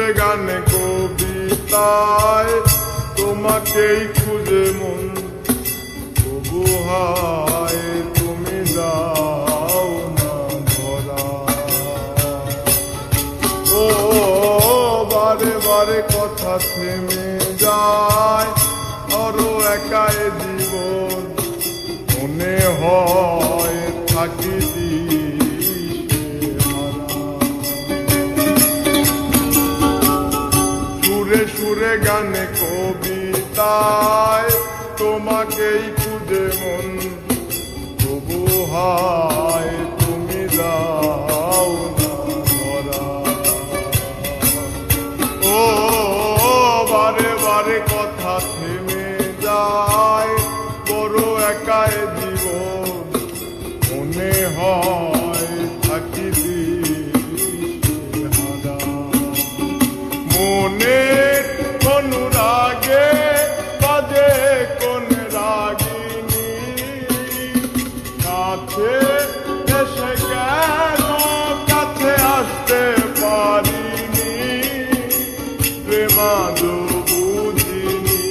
সুরে গানে কবিতায় তোমাকেই খুঁজে মন, তবু হায় তুমি দাও না ধরা। ও বারে বারে কথা থেমে যায়, আরো একাই জীবন মনে হয় থাকি সুরে সুরে গানে কবিতায় তোমাকেই খুঁজে মন, তবু হায় তুমি দাও না ধরা। ও বারে বারে কথা থেমে যায়, বড় একাই জীবন মনে হয় থাকি দিশেহারা। মনের অনুরাগে বাজে কোন রাগিনী, কাছে এসে কেন কাছে আসতে পারিনি, প্রেমাদো বুঝিনি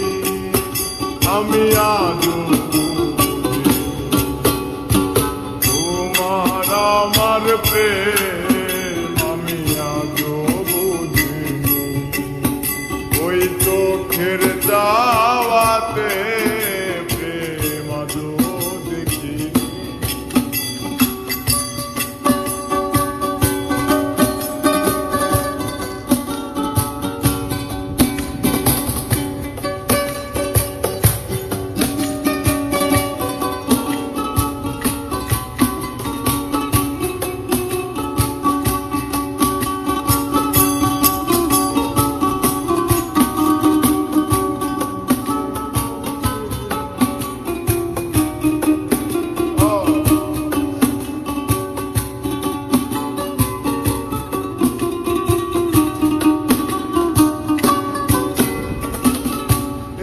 আমি আজও তোমার আমার প্রেম আমি আজও বুঝিনি। ওই চোখের যাওয়াতে প্রেম আজও দেখিনি।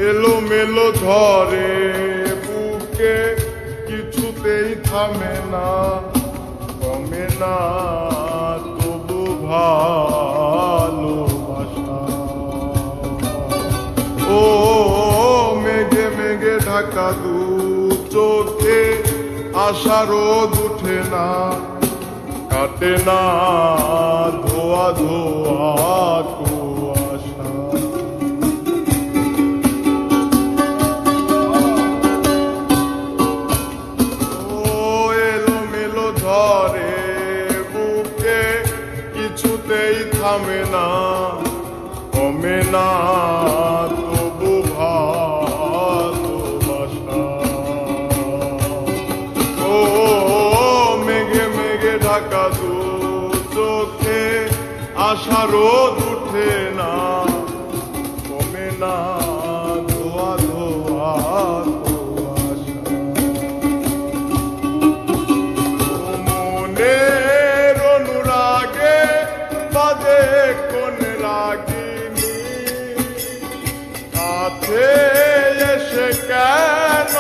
এলো মেলো ধরে বুকে কিছুতেই থামে না, কমে না তবু ভালোবাসা। ও মেঘে মেঘে ঢাকা দু চোখে আশা রোদ উঠে না, কাটে না ধোয়া ধোয়া কুয়াশা। ধরে বুকে কিছুতেই থামে না, কমে না তবু ভালোবাসা। ও মেঘে মেঘে ঢাকা দু চোখে আশা রোদ উঠে না, কমে না ধোয়া ধোয়া কোন রাগিনী, কাছে এসে কেন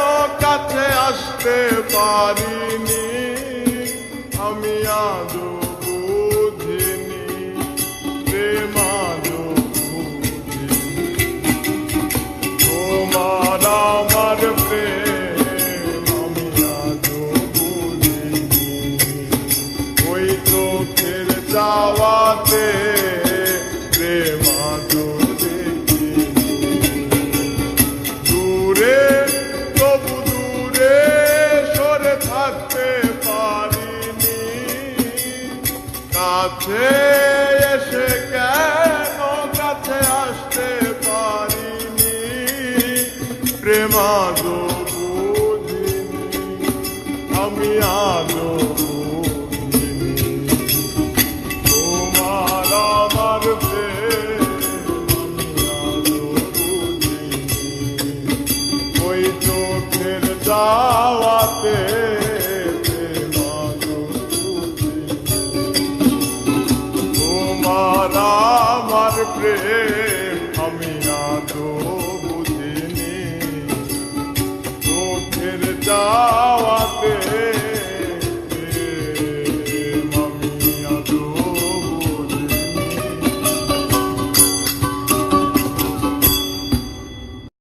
কাছে আসতে পারিনি, আমি আজও বুঝিনি প্রেম আজও বুঝিনি। তোমার আমার প্রেম আমি আজও বুঝিনি। ওই চোখের যাওয়াতে প্রেম আজও দেখিনি। দূরে তবু দূরে সরে থাকতে পারিনি, কাছে এসে কেন কাছে আসতে পারিনি, প্রেম আজও বুঝিনি আমি আজও যাওয়াতে তোমার আমার প্রেম